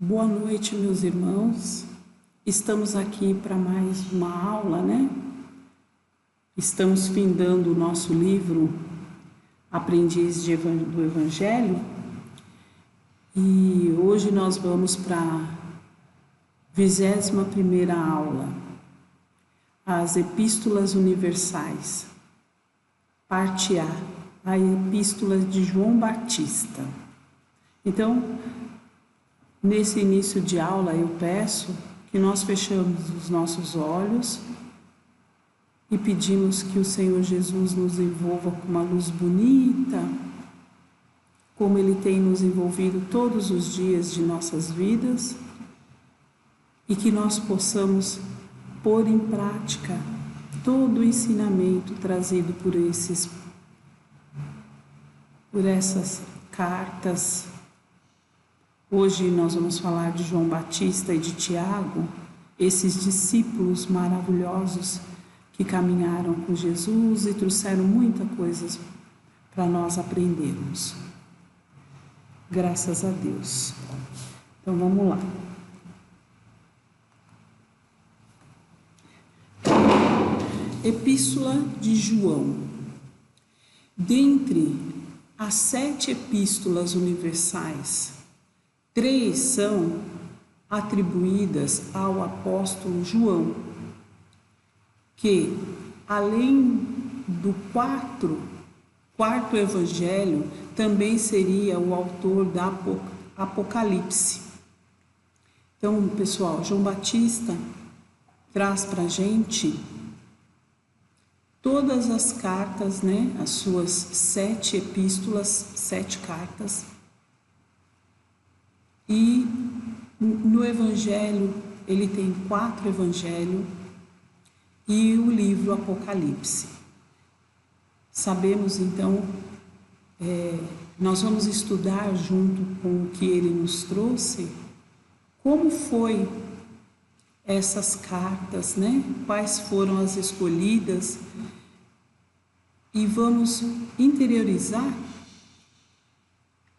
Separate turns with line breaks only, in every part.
Boa noite, meus irmãos. Estamos aqui para mais uma aula, né? Estamos findando o nosso livro Aprendiz do Evangelho e hoje nós vamos para a 21ª aula, as Epístolas Universais, parte a Epístola de João Batista. Então, nesse início de aula, eu peço que nós fechemos os nossos olhos e pedimos que o Senhor Jesus nos envolva com uma luz bonita, como Ele tem nos envolvido todos os dias de nossas vidas, e que nós possamos pôr em prática todo o ensinamento trazido por essas cartas. Hoje nós vamos falar de João Batista e de Tiago, esses discípulos maravilhosos que caminharam com Jesus e trouxeram muita coisa para nós aprendermos. Graças a Deus. Então vamos lá. Epístola de João. Dentre as 7 epístolas universais, 3 são atribuídas ao apóstolo João, que, além do quarto evangelho, também seria o autor da Apocalipse. Então, pessoal, João Batista traz para a gente todas as cartas, né? As suas 7 epístolas, 7 cartas. E no Evangelho, ele tem 4 evangelhos e o livro Apocalipse. Sabemos, então, nós vamos estudar junto com o que ele nos trouxe, como foi essas cartas, né? Quais foram as escolhidas, e vamos interiorizar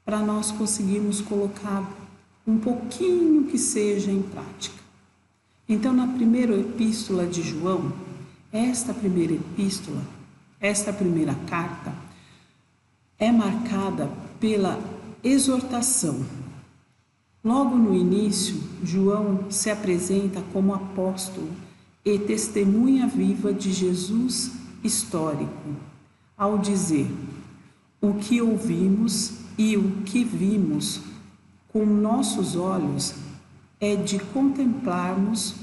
para nós conseguirmos colocar um pouquinho que seja em prática. Então, na primeira epístola de João, esta primeira carta, é marcada pela exortação. Logo no início, João se apresenta como apóstolo e testemunha viva de Jesus histórico, ao dizer: o que ouvimos e o que vimos com nossos olhos é de contemplarmos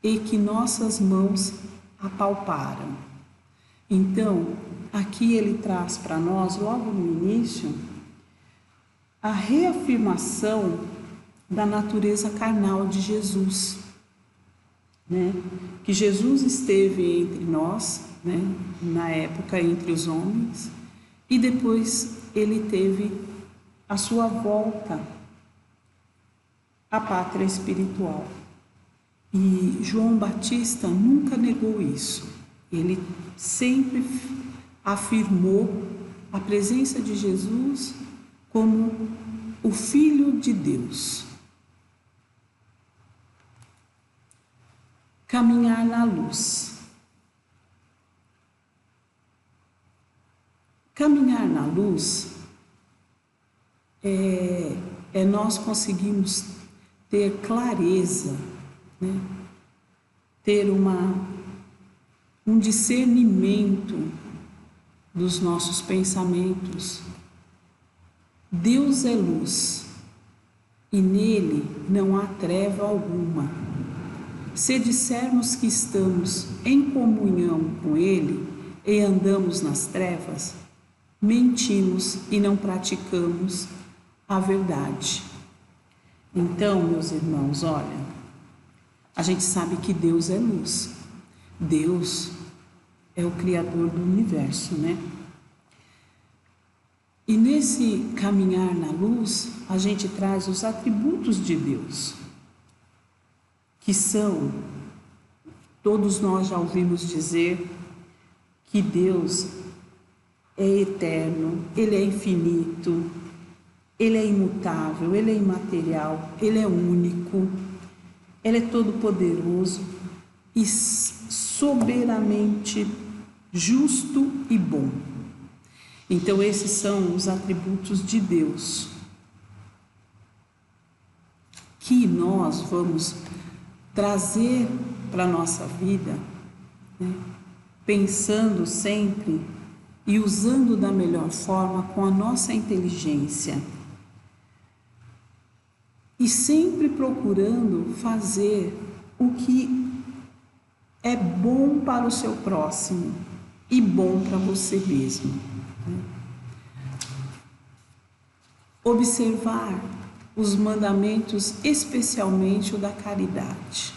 e que nossas mãos apalparam. Então, aqui ele traz para nós, logo no início, a reafirmação da natureza carnal de Jesus, né? Que Jesus esteve entre nós, né? Na época entre os homens, e depois ele teve a sua volta à pátria espiritual. E João Batista nunca negou isso. Ele sempre afirmou a presença de Jesus como o Filho de Deus. Caminhar na luz. Caminhar na luz é nós conseguimos ter clareza, né? Ter um discernimento dos nossos pensamentos. Deus é luz e nele não há treva alguma. Se dissermos que estamos em comunhão com ele e andamos nas trevas, mentimos e não praticamos a verdade. Então, meus irmãos, olha, a gente sabe que Deus é luz. Deus é o Criador do universo, né? E nesse caminhar na luz, a gente traz os atributos de Deus, que são, todos nós já ouvimos dizer que Deus é eterno, Ele é infinito, Ele é imutável, Ele é imaterial, Ele é único, Ele é todo-poderoso e soberanamente justo e bom. Então esses são os atributos de Deus que nós vamos trazer para a nossa vida, né? Pensando sempre e usando da melhor forma com a nossa inteligência e sempre procurando fazer o que é bom para o seu próximo e bom para você mesmo, né? Observar os mandamentos, especialmente o da caridade.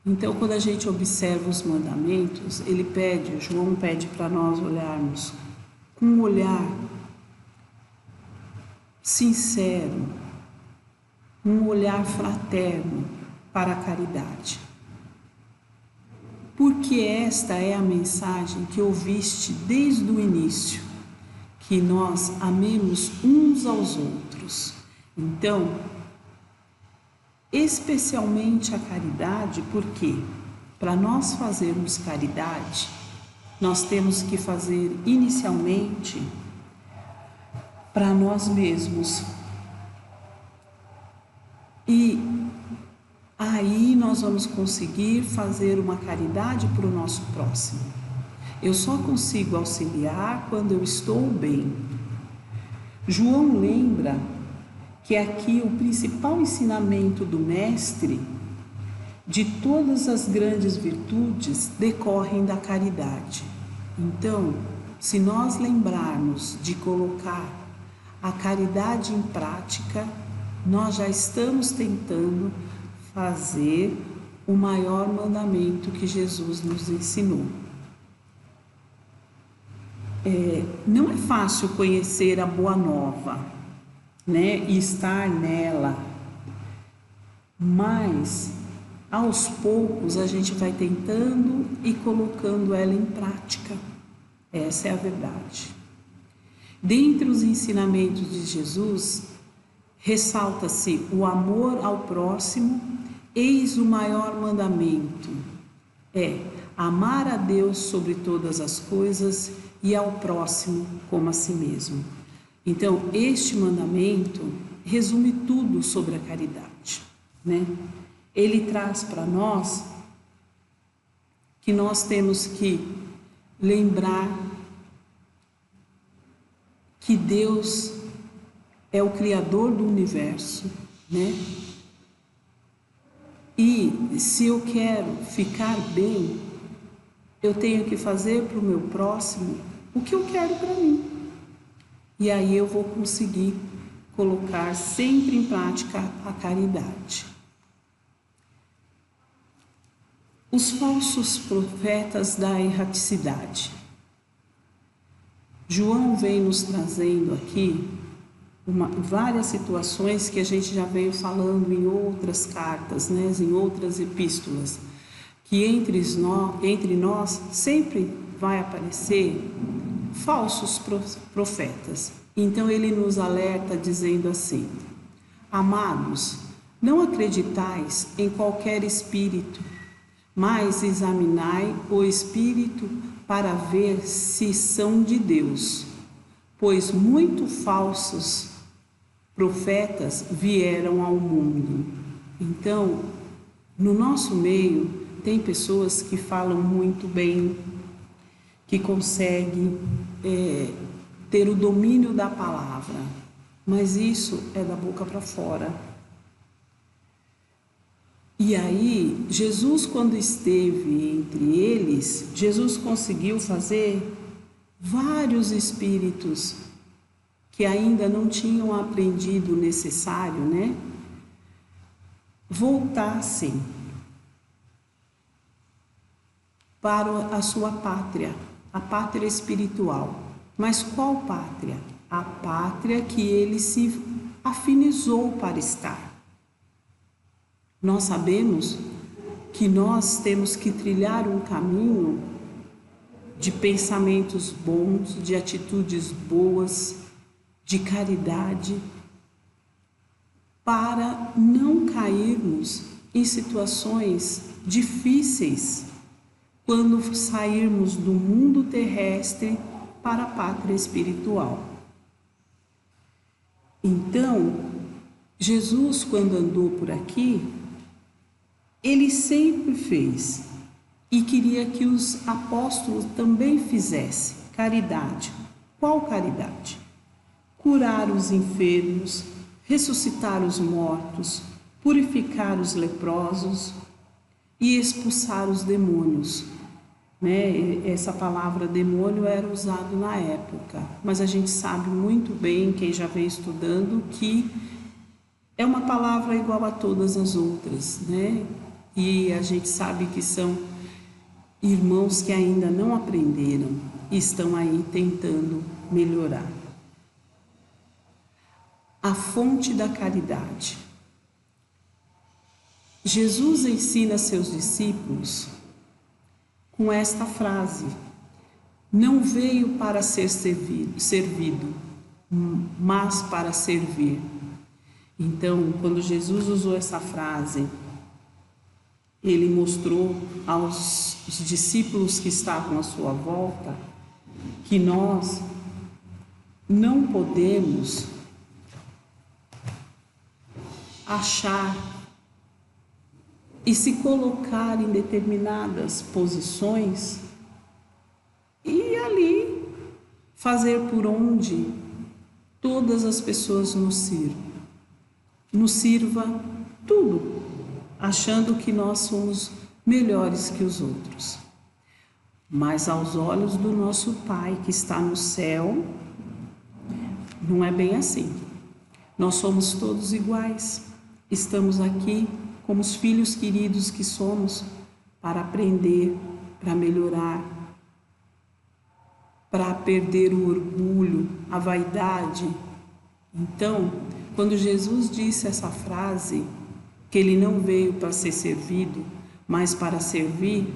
Então, quando a gente observa os mandamentos, João pede para nós olharmos com um olhar sincero, um olhar fraterno para a caridade. Porque esta é a mensagem que ouviste desde o início, que nós amemos uns aos outros. Então, especialmente a caridade, porque para nós fazermos caridade, nós temos que fazer inicialmente para nós mesmos. E aí nós vamos conseguir fazer uma caridade para o nosso próximo. Eu só consigo auxiliar quando eu estou bem. João lembra que aqui o principal ensinamento do Mestre de todas as grandes virtudes decorrem da caridade. Então, se nós lembrarmos de colocar a caridade em prática, nós já estamos tentando fazer o maior mandamento que Jesus nos ensinou. Não é fácil conhecer a Boa Nova, né, e estar nela, mas aos poucos a gente vai tentando e colocando ela em prática. Essa é a verdade. Dentre os ensinamentos de Jesus, ressalta-se o amor ao próximo. Eis o maior mandamento: amar a Deus sobre todas as coisas e ao próximo como a si mesmo. Então, este mandamento resume tudo sobre a caridade, né? Ele traz para nós que nós temos que lembrar que Deus é o Criador do universo, né? E se eu quero ficar bem, eu tenho que fazer para o meu próximo o que eu quero para mim. E aí eu vou conseguir colocar sempre em prática a caridade. Os falsos profetas da erraticidade. João vem nos trazendo aqui várias situações que a gente já veio falando em outras cartas, né, em outras epístolas, que entre nós sempre vai aparecer falsos profetas. Então ele nos alerta dizendo assim: amados, não acreditais em qualquer espírito, mas examinai o espírito para ver se são de Deus, pois muitos falsos profetas vieram ao mundo. Então, no nosso meio, tem pessoas que falam muito bem, que conseguem ter o domínio da palavra, mas isso é da boca para fora. E aí, Jesus, quando esteve entre eles, Jesus conseguiu fazer vários espíritos que ainda não tinham aprendido o necessário, né, voltassem para a sua pátria, a pátria espiritual. Mas qual pátria? A pátria que ele se afinizou para estar. Nós sabemos que nós temos que trilhar um caminho de pensamentos bons, de atitudes boas, de caridade, para não cairmos em situações difíceis quando sairmos do mundo terrestre para a pátria espiritual. Então, Jesus, quando andou por aqui, ele sempre fez e queria que os apóstolos também fizessem caridade. Qual caridade? Curar os enfermos, ressuscitar os mortos, purificar os leprosos e expulsar os demônios. Essa palavra demônio era usada na época, mas a gente sabe muito bem, quem já vem estudando, que é uma palavra igual a todas as outras, né? E a gente sabe que são irmãos que ainda não aprenderam e estão aí tentando melhorar. A fonte da caridade. Jesus ensina seus discípulos com esta frase: não veio para ser servido, mas para servir. Então, quando Jesus usou essa frase, ele mostrou aos discípulos que estavam à sua volta que nós não podemos achar e se colocar em determinadas posições e ali fazer por onde todas as pessoas nos sirva tudo, achando que nós somos melhores que os outros. Mas aos olhos do nosso Pai que está no céu, não é bem assim. Nós somos todos iguais. Estamos aqui como os filhos queridos que somos para aprender, para melhorar, para perder o orgulho, a vaidade. Então, quando Jesus disse essa frase, que ele não veio para ser servido, mas para servir,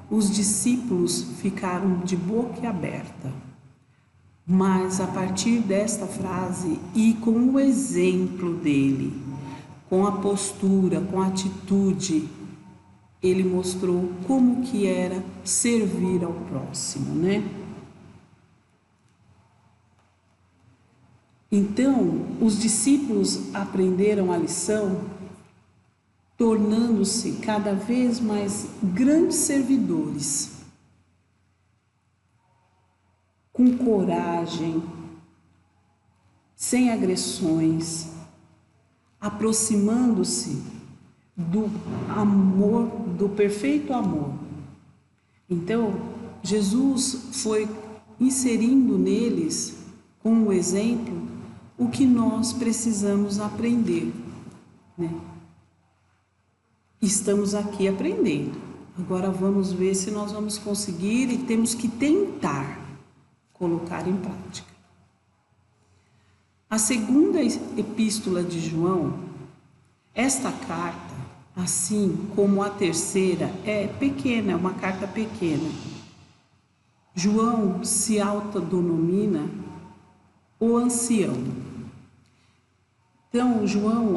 os discípulos ficaram de boca aberta. Mas a partir desta frase e com o exemplo dele, com a postura, com a atitude, ele mostrou como que era servir ao próximo, né? Então, os discípulos aprenderam a lição, tornando-se cada vez mais grandes servidores, com coragem, sem agressões, aproximando-se do amor, do perfeito amor. Então, Jesus foi inserindo neles, com o exemplo, o que nós precisamos aprender, né? Estamos aqui aprendendo. Agora vamos ver se nós vamos conseguir e temos que tentar colocar em prática. A segunda epístola de João, esta carta, assim como a terceira, é pequena, é uma carta pequena. João se autodenomina o ancião. Então, João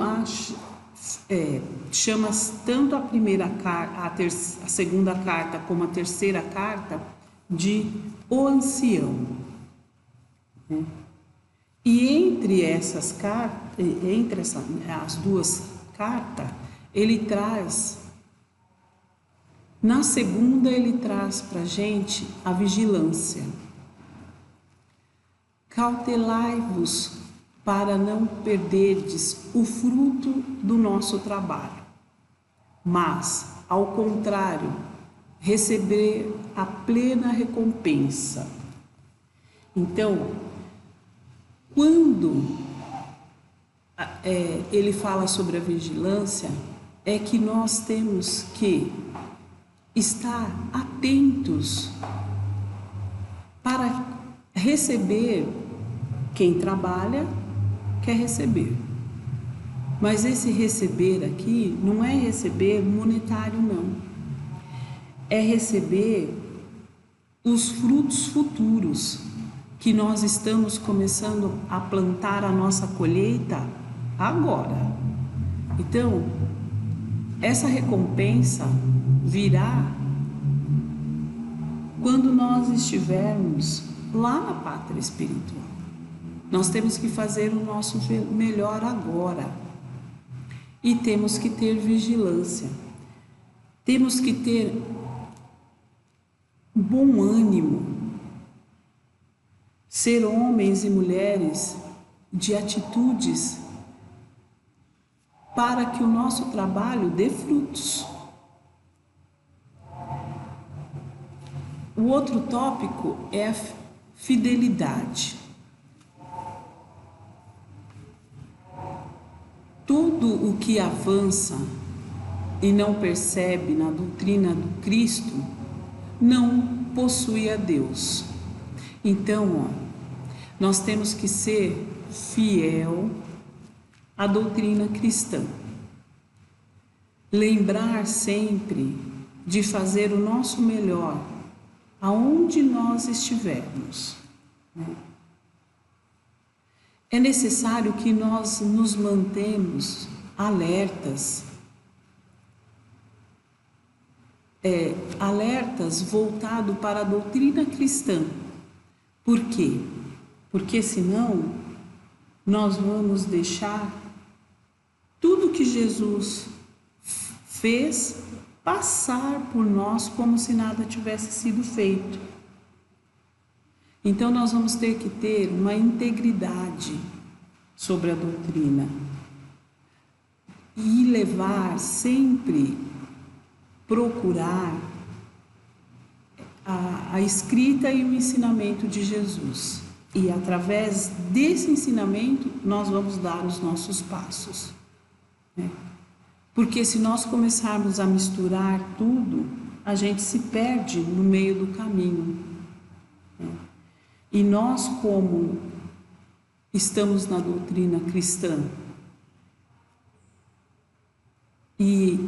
chama tanto a segunda carta como a terceira carta de o ancião. E entre essas cartas, as duas cartas, ele traz, na segunda ele traz para a gente a vigilância. Cautelai-vos para não perderdes o fruto do nosso trabalho, mas, ao contrário, receber a plena recompensa. Então, quando ele fala sobre a vigilância, é que nós temos que estar atentos para receber. Quem trabalha quer receber, mas esse receber aqui não é receber monetário, não, é receber os frutos futuros que nós estamos começando a plantar a nossa colheita agora. Então, essa recompensa virá quando nós estivermos lá na pátria espiritual. Nós temos que fazer o nosso melhor agora e temos que ter vigilância, temos que ter bom ânimo, ser homens e mulheres de atitudes para que o nosso trabalho dê frutos. O outro tópico é a fidelidade. Tudo o que avança e não percebe na doutrina do Cristo não possui a Deus. Então, nós temos que ser fiel à doutrina cristã. Lembrar sempre de fazer o nosso melhor aonde nós estivermos. É necessário que nós nos mantemos alertas, voltado para a doutrina cristã. Por quê? Porque senão nós vamos deixar tudo que Jesus fez passar por nós como se nada tivesse sido feito. Então nós vamos ter que ter uma integridade sobre a doutrina e levar sempre, procurar a escrita e o ensinamento de Jesus. E através desse ensinamento nós vamos dar os nossos passos, né? Porque se nós começarmos a misturar tudo, a gente se perde no meio do caminho, né? E nós, como estamos na doutrina cristã, e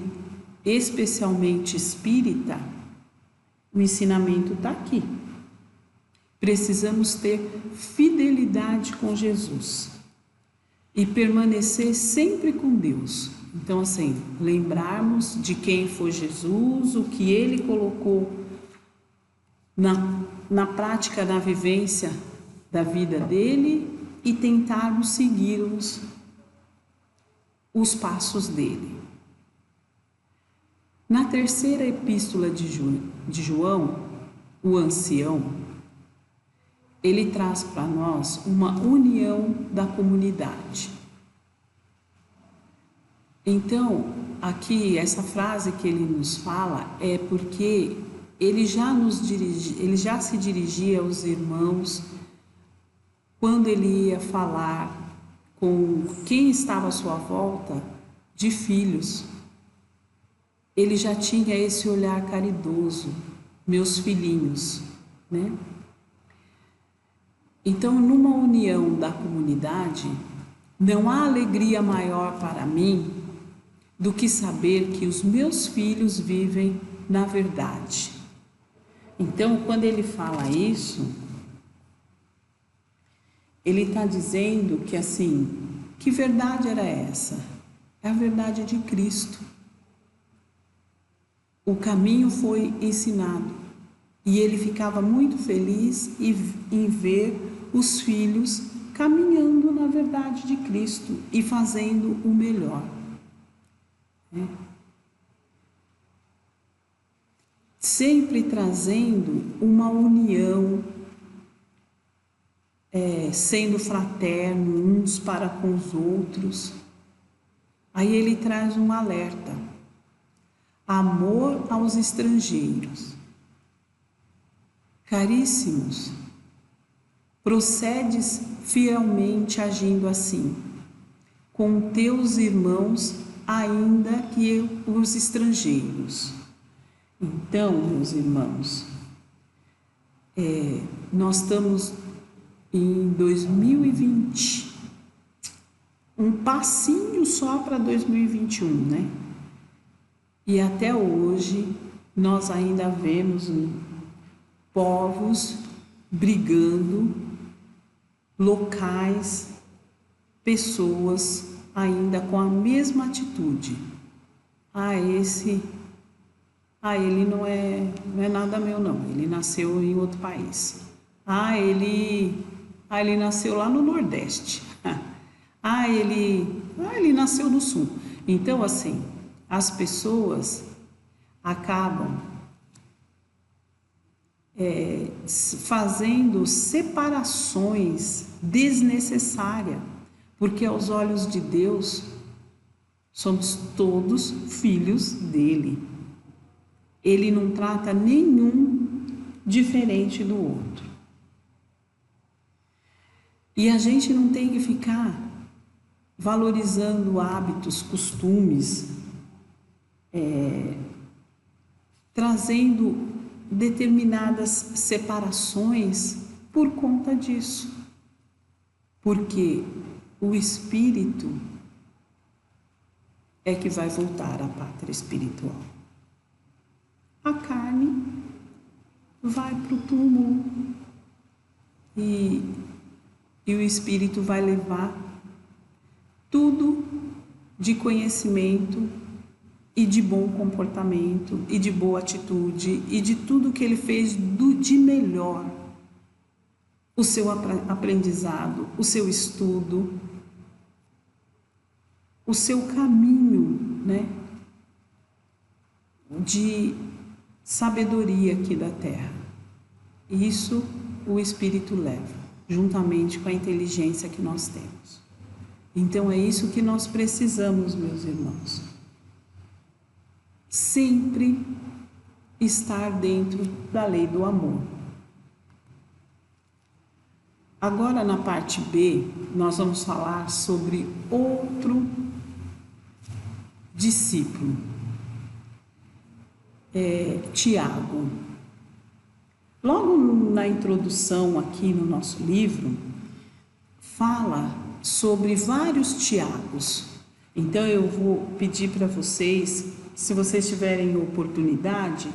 especialmente espírita, o ensinamento está aqui. Precisamos ter fidelidade com Jesus e permanecer sempre com Deus. Então, assim, lembrarmos de quem foi Jesus, o que Ele colocou na prática, na vivência da vida dele e tentarmos seguir os passos dele. Na terceira epístola de João, o ancião, ele traz para nós uma união da comunidade. Então, aqui, essa frase que ele nos fala é porque ele já se dirigia aos irmãos quando ele ia falar com quem estava à sua volta de filhos. Ele já tinha esse olhar caridoso, meus filhinhos, né? Então, numa união da comunidade, não há alegria maior para mim do que saber que os meus filhos vivem na verdade. Então, quando ele fala isso, ele está dizendo que assim, que verdade era essa? É a verdade de Cristo. O caminho foi ensinado e ele ficava muito feliz em ver os filhos caminhando na verdade de Cristo e fazendo o melhor. Sempre trazendo uma união, sendo fraterno uns para com os outros. Aí ele traz um alerta: amor aos estrangeiros. Caríssimos, procedes fielmente agindo assim, com teus irmãos, ainda que os estrangeiros. Então, meus irmãos, nós estamos em 2020, um passinho só para 2021, né? E até hoje nós ainda vemos povos brigando locais, pessoas ainda com a mesma atitude. Ele não é nada meu não, ele nasceu em outro país. Ele nasceu lá no Nordeste. Ele nasceu no Sul. Então, assim, as pessoas acabam fazendo separações desnecessárias, porque aos olhos de Deus somos todos filhos dele. Ele não trata nenhum diferente do outro. E a gente não tem que ficar valorizando hábitos, costumes, trazendo determinadas separações por conta disso. Porque o espírito é que vai voltar à pátria espiritual. A carne vai para o túmulo e o espírito vai levar tudo de conhecimento e de bom comportamento e de boa atitude e de tudo que ele fez de melhor, o seu aprendizado, o seu estudo, o seu caminho, né, de sabedoria aqui da Terra. Isso o espírito leva, juntamente com a inteligência que nós temos. Então é isso que nós precisamos, meus irmãos. Sempre estar dentro da lei do amor. Agora, na parte B, nós vamos falar sobre outro discípulo, Tiago. Logo na introdução aqui no nosso livro, fala sobre vários Tiagos. Então eu vou pedir para vocês, se vocês tiverem oportunidade,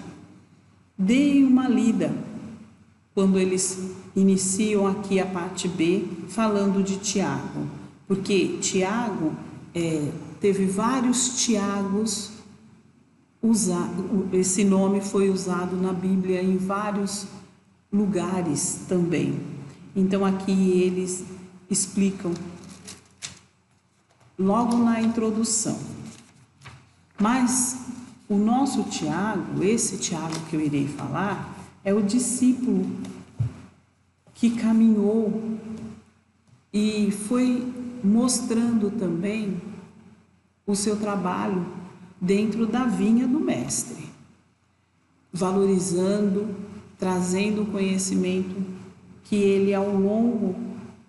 deem uma lida quando eles iniciam aqui a parte B, falando de Tiago. Porque Tiago teve vários Tiagos, esse nome foi usado na Bíblia em vários lugares também. Então aqui eles explicam logo na introdução. Mas o nosso Tiago, esse Tiago que eu irei falar, é o discípulo que caminhou e foi mostrando também o seu trabalho dentro da vinha do mestre, valorizando, trazendo o conhecimento que ele, ao longo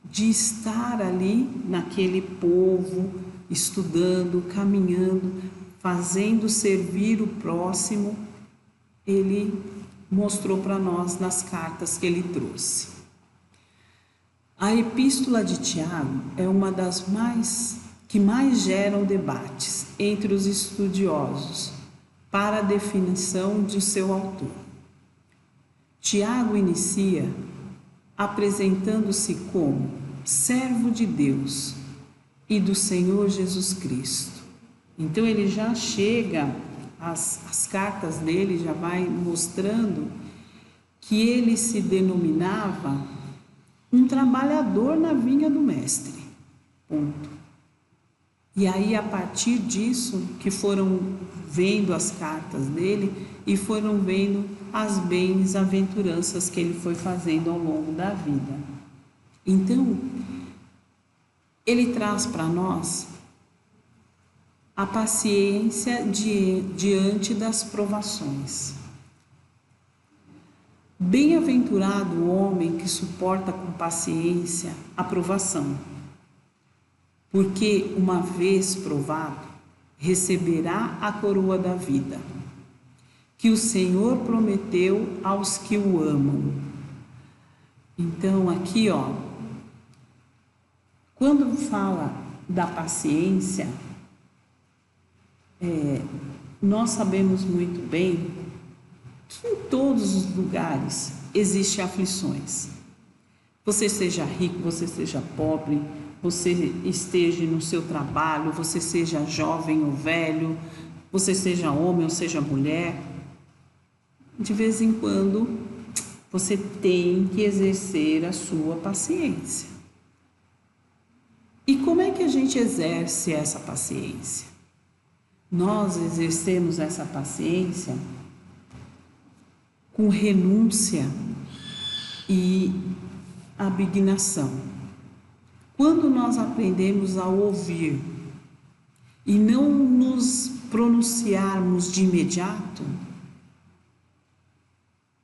de estar ali naquele povo, estudando, caminhando, fazendo servir o próximo, ele mostrou para nós nas cartas que ele trouxe. A epístola de Tiago é uma das que mais geram debates entre os estudiosos para a definição de seu autor. Tiago inicia apresentando-se como servo de Deus e do Senhor Jesus Cristo. Então ele já chega, as cartas dele já vai mostrando que ele se denominava um trabalhador na vinha do mestre. Ponto. E aí, a partir disso, que foram vendo as cartas dele e foram vendo as bem-aventuranças que ele foi fazendo ao longo da vida. Então, ele traz para nós a paciência diante das provações. Bem-aventurado o homem que suporta com paciência a provação, porque, uma vez provado, receberá a coroa da vida, que o Senhor prometeu aos que o amam. Então, aqui, quando fala da paciência, nós sabemos muito bem que em todos os lugares existem aflições. Você seja rico, você seja pobre, você esteja no seu trabalho, você seja jovem ou velho, você seja homem ou seja mulher, de vez em quando você tem que exercer a sua paciência. E como é que a gente exerce essa paciência? Nós exercemos essa paciência com renúncia e abnegação. Quando nós aprendemos a ouvir e não nos pronunciarmos de imediato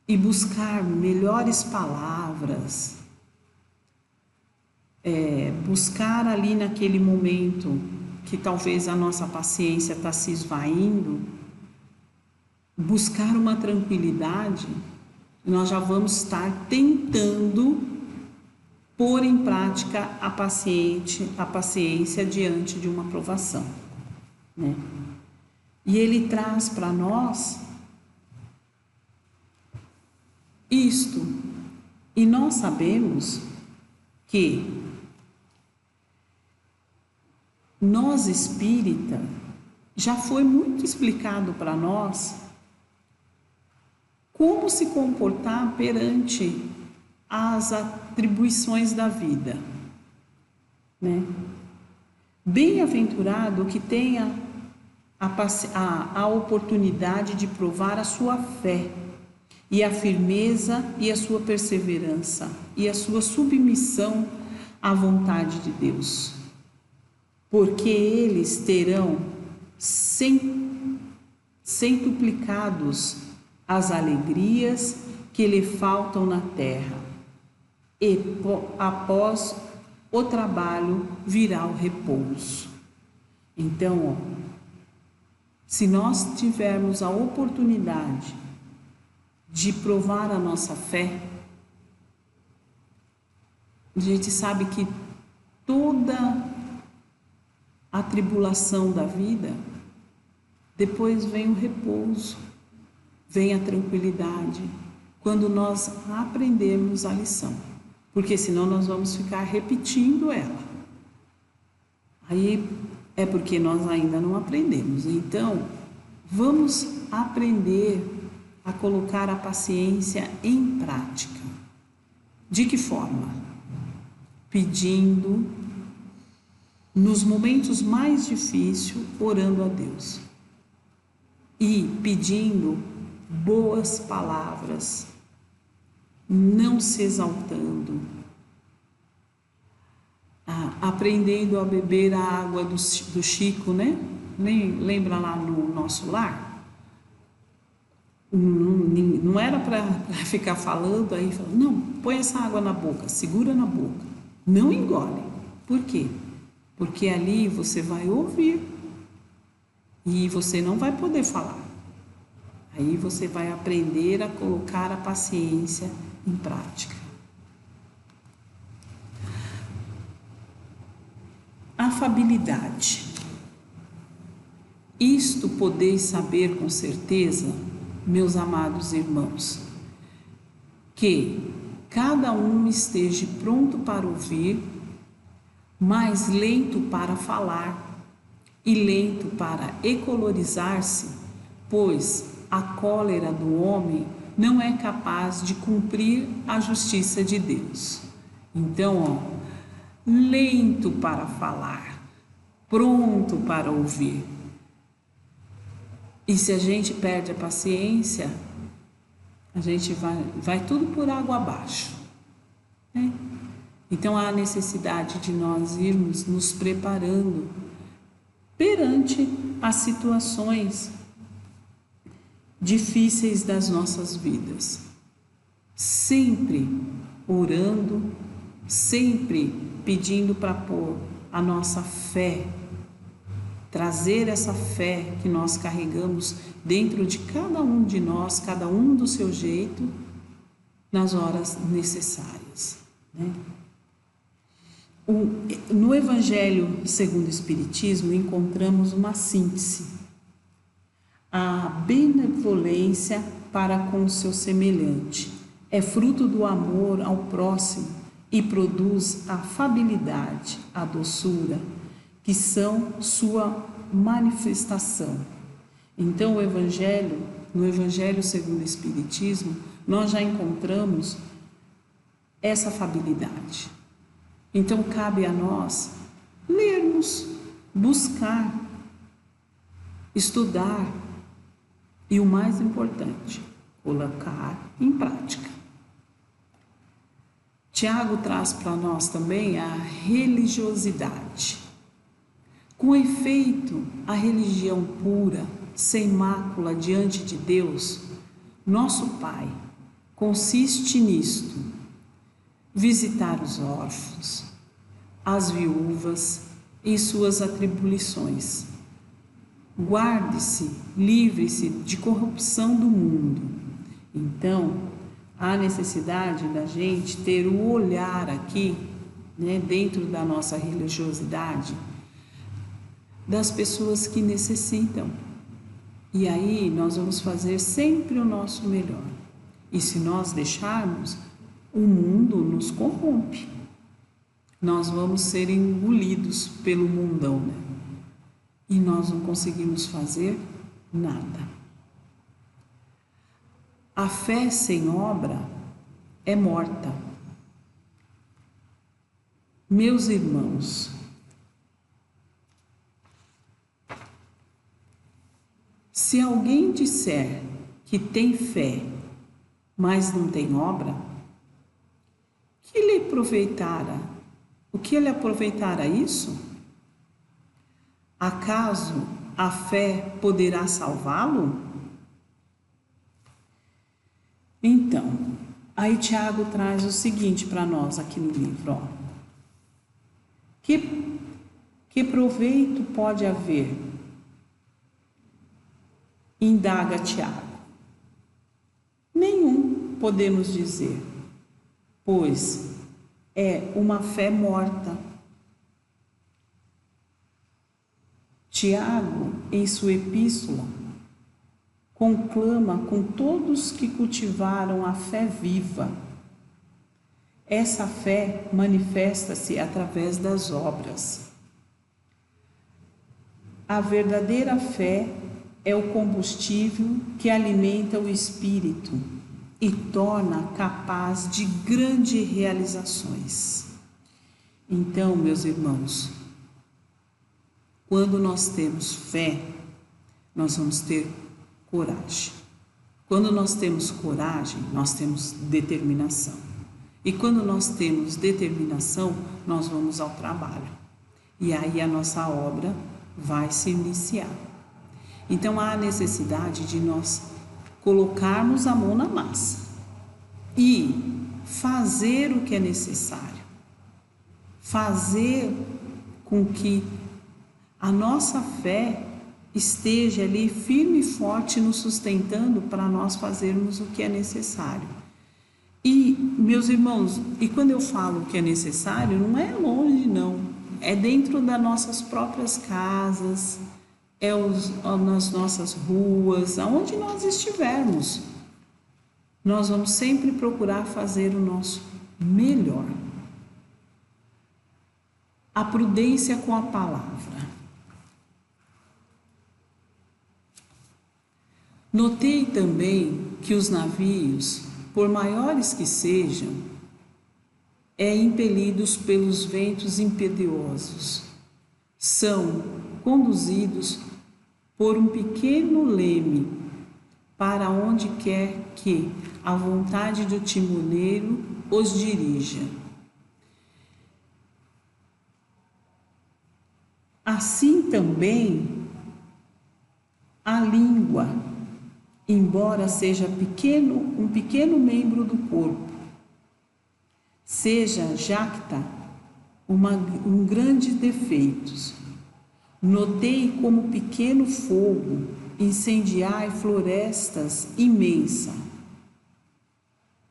e buscar melhores palavras, buscar ali naquele momento que talvez a nossa paciência está se esvaindo, buscar uma tranquilidade, nós já vamos estar tentando pôr em prática a paciência diante de uma provação, né? E ele traz para nós isto, e nós sabemos que nós espírita já foi muito explicado para nós como se comportar perante as atribuições da vida, né? Bem-aventurado que tenha a oportunidade de provar a sua fé e a firmeza e a sua perseverança e a sua submissão à vontade de Deus, porque eles terão centuplicados as alegrias que lhe faltam na terra, e após o trabalho virá o repouso. Então, se nós tivermos a oportunidade de provar a nossa fé, a gente sabe que toda a tribulação da vida, depois vem o repouso, vem a tranquilidade, quando nós aprendemos a lição, porque senão nós vamos ficar repetindo ela. Aí é porque nós ainda não aprendemos. Então, vamos aprender a colocar a paciência em prática. De que forma? Pedindo, nos momentos mais difíceis, orando a Deus. E pedindo boas palavras, não se exaltando, aprendendo a beber a água do Chico, né? Lembra lá no nosso lar? Não era para ficar falando aí, não, põe essa água na boca, segura na boca, não engole. Por quê? Porque ali você vai ouvir e você não vai poder falar. Aí você vai aprender a colocar a paciência em prática. Afabilidade. Isto podeis saber com certeza, meus amados irmãos, que cada um esteja pronto para ouvir, mas lento para falar e lento para ecolorizar-se, pois a cólera do homem não é capaz de cumprir a justiça de Deus. Então, lento para falar, pronto para ouvir. E se a gente perde a paciência, a gente vai tudo por água abaixo, né? Então há a necessidade de nós irmos nos preparando perante as situações difíceis das nossas vidas, sempre orando, sempre pedindo para pôr a nossa fé, trazer essa fé que nós carregamos dentro de cada um de nós, cada um do seu jeito, nas horas necessárias, né? No Evangelho segundo o Espiritismo encontramos uma síntese: a benevolência para com o seu semelhante é fruto do amor ao próximo e produz a afabilidade, a doçura, que são sua manifestação. Então, no Evangelho segundo o Espiritismo, nós já encontramos essa afabilidade. Então, cabe a nós lermos, buscar, estudar e, o mais importante, colocar em prática. Tiago traz para nós também a religiosidade. Com efeito, a religião pura, sem mácula diante de Deus, nosso Pai, consiste nisto: visitar os órfãos, as viúvas em suas atribulações. Guarde-se, livre-se de corrupção do mundo. Então, há necessidade da gente ter o olhar aqui, dentro da nossa religiosidade, das pessoas que necessitam. E aí nós vamos fazer sempre o nosso melhor. E se nós deixarmos, o mundo nos corrompe. Nós vamos ser engolidos pelo mundão, e nós não conseguimos fazer nada. A fé sem obra é morta. Meus irmãos, se alguém disser que tem fé, mas não tem obra, o que ele aproveitará isso? Acaso a fé poderá salvá-lo? Então, aí Tiago traz o seguinte para nós aqui no livro, Que proveito pode haver? Indaga Tiago. Nenhum, podemos dizer, pois é uma fé morta. Tiago, em sua epístola, conclama com todos que cultivaram a fé viva. Essa fé manifesta-se através das obras. A verdadeira fé é o combustível que alimenta o espírito e torna capaz de grandes realizações. Então, meus irmãos, quando nós temos fé, nós vamos ter coragem. Quando nós temos coragem, nós temos determinação. E quando nós temos determinação, nós vamos ao trabalho. E aí a nossa obra vai se iniciar. Então há a necessidade de nós colocarmos a mão na massa e fazer o que é necessário. Fazer com que a nossa fé esteja ali firme e forte nos sustentando para nós fazermos o que é necessário. E, meus irmãos, e quando eu falo o que é necessário, não é longe não, é dentro das nossas próprias casas, nas nossas ruas, aonde nós estivermos. Nós vamos sempre procurar fazer o nosso melhor. A prudência com a palavra. Notei também que os navios, por maiores que sejam, impelidos pelos ventos impetuosos, são conduzidos por um pequeno leme para onde quer que a vontade do timoneiro os dirija. Assim também a língua, embora seja um pequeno membro do corpo, seja jacta um grande defeito. Notei como pequeno fogo incendiar florestas imensas.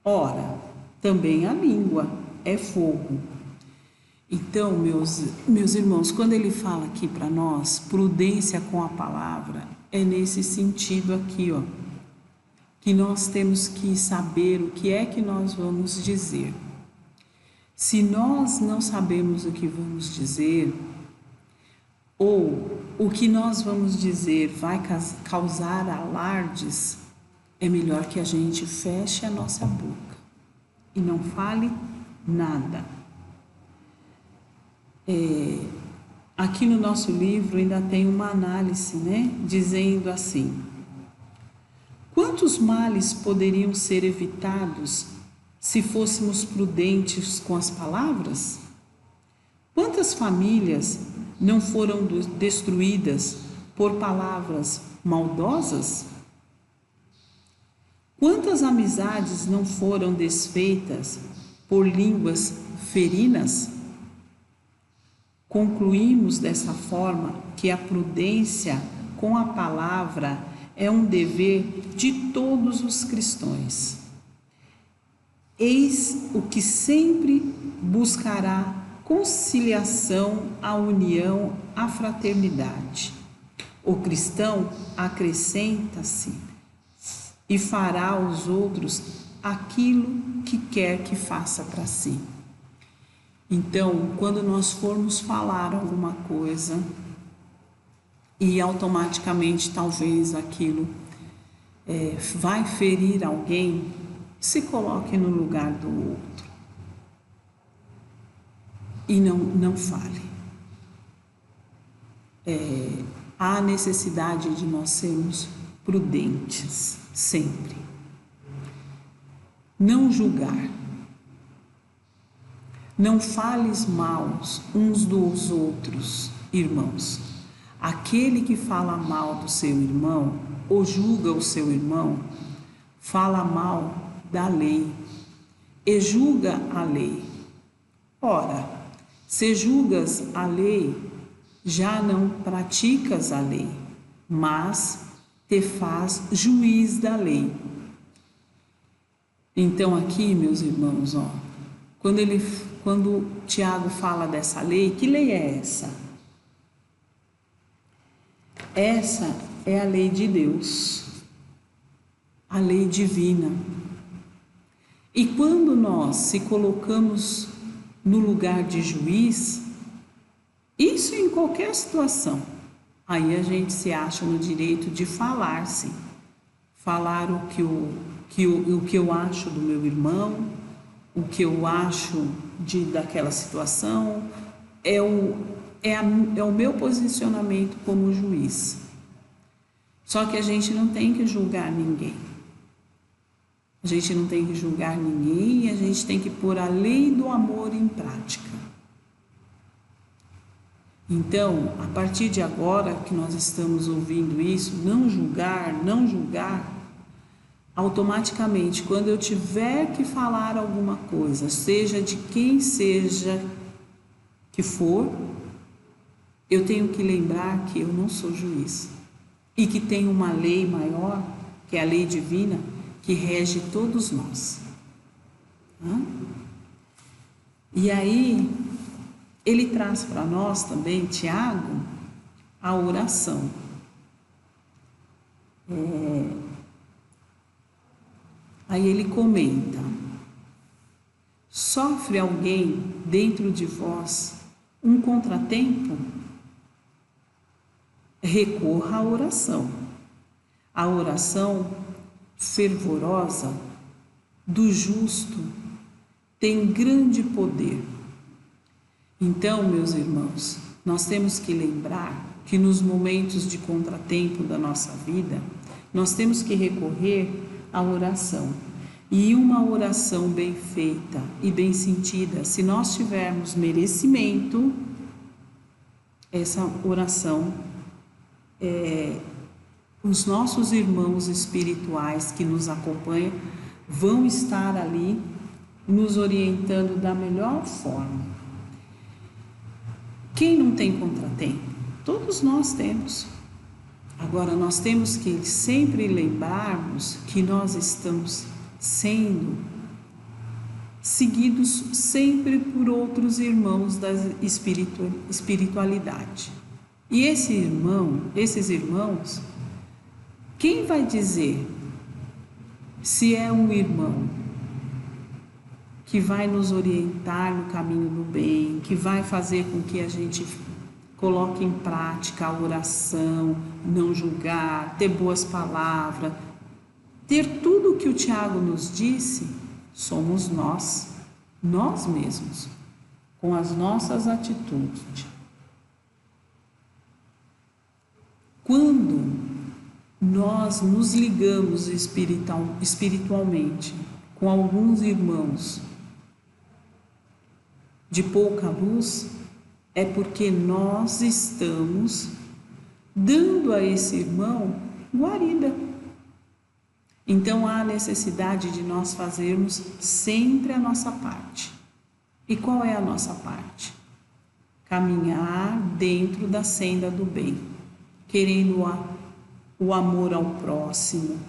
Ora, também a língua é fogo. Então, meus irmãos, quando ele fala aqui para nós, prudência com a palavra, é nesse sentido aqui, que nós temos que saber o que é que nós vamos dizer. Se nós não sabemos o que vamos dizer, ou o que nós vamos dizer vai causar alardes, é melhor que a gente feche a nossa boca e não fale nada. Aqui no nosso livro ainda tem uma análise, dizendo assim: quantos males poderiam ser evitados se fôssemos prudentes com as palavras? Quantas famílias não foram destruídas por palavras maldosas? Quantas amizades não foram desfeitas por línguas ferinas? Concluímos dessa forma que a prudência com a palavra é um dever de todos os cristãos. Eis o que sempre buscará conciliação, a união, a fraternidade. O cristão acrescenta-se e fará aos outros aquilo que quer que faça para si. Então, quando nós formos falar alguma coisa e automaticamente talvez aquilo vai ferir alguém, se coloque no lugar do outro e não fale. Há necessidade de nós sermos prudentes sempre. Não julgar. Não fales mal uns dos outros, irmãos. Aquele que fala mal do seu irmão ou julga o seu irmão, fala mal da lei e julga a lei. Ora, se julgas a lei, já não praticas a lei, mas te faz juiz da lei. Então aqui, meus irmãos, quando Tiago fala dessa lei, que lei é essa? Essa é a lei de Deus, a lei divina. E quando nós se colocamos no lugar de juiz, isso em qualquer situação, aí a gente se acha no direito de falar, sim. Falar o que eu acho do meu irmão, o que eu acho daquela situação, é o meu posicionamento como juiz. Só que a gente não tem que julgar ninguém. A gente não tem que julgar ninguém e a gente tem que pôr a lei do amor em prática. Então, a partir de agora que nós estamos ouvindo isso, não julgar, automaticamente, quando eu tiver que falar alguma coisa, seja de quem seja que for, eu tenho que lembrar que eu não sou juiz e que tem uma lei maior, que é a lei divina, que rege todos nós. E aí, ele traz para nós também, Tiago, a oração. Aí ele comenta: sofre alguém dentro de vós um contratempo? Recorra à oração. A oração fervorosa do justo tem grande poder. Então, meus irmãos, nós temos que lembrar que nos momentos de contratempo da nossa vida, nós temos que recorrer à oração. E uma oração bem feita e bem sentida, se nós tivermos merecimento, essa oração, os nossos irmãos espirituais que nos acompanham vão estar ali nos orientando da melhor forma. Quem não tem contratempo? Todos nós temos. Agora, nós temos que sempre lembrarmos que nós estamos sendo seguidos sempre por outros irmãos da espiritualidade. E esses irmãos, quem vai dizer se é um irmão que vai nos orientar no caminho do bem, que vai fazer com que a gente coloque em prática a oração, não julgar, ter boas palavras, ter tudo o que o Tiago nos disse, somos nós mesmos, com as nossas atitudes. Quando nós nos ligamos espiritualmente com alguns irmãos de pouca luz, é porque nós estamos dando a esse irmão guarida. Então há necessidade de nós fazermos sempre a nossa parte. E qual é a nossa parte? Caminhar dentro da senda do bem, querendo o amor ao próximo,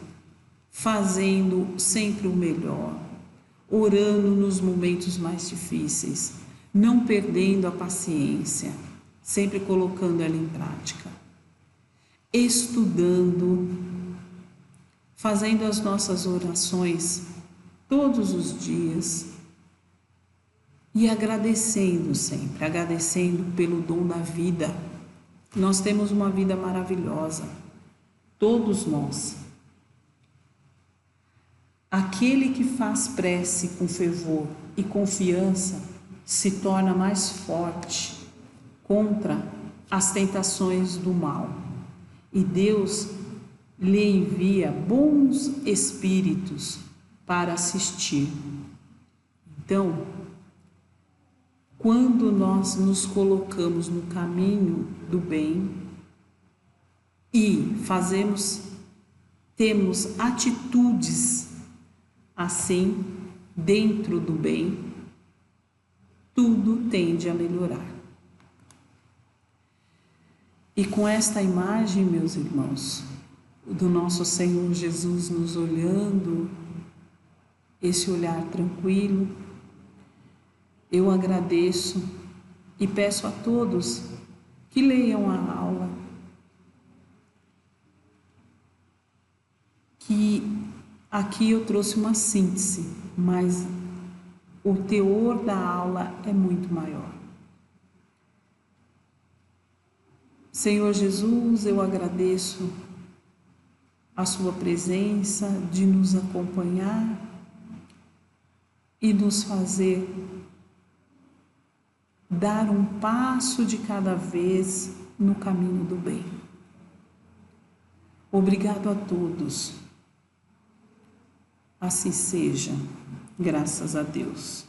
fazendo sempre o melhor, orando nos momentos mais difíceis, não perdendo a paciência, sempre colocando ela em prática, estudando, fazendo as nossas orações todos os dias e agradecendo sempre, agradecendo pelo dom da vida. Nós temos uma vida maravilhosa, todos nós. Aquele que faz prece com fervor e confiança se torna mais forte contra as tentações do mal. E Deus lhe envia bons espíritos para assistir. Então, quando nós nos colocamos no caminho do bem e temos atitudes assim, dentro do bem, tudo tende a melhorar. E com esta imagem, meus irmãos, do nosso Senhor Jesus nos olhando, esse olhar tranquilo, eu agradeço e peço a todos que leiam a aula, que aqui eu trouxe uma síntese, mas o teor da aula é muito maior. Senhor Jesus, eu agradeço a sua presença de nos acompanhar e nos fazer dar um passo de cada vez no caminho do bem. Obrigado a todos. Assim seja, graças a Deus.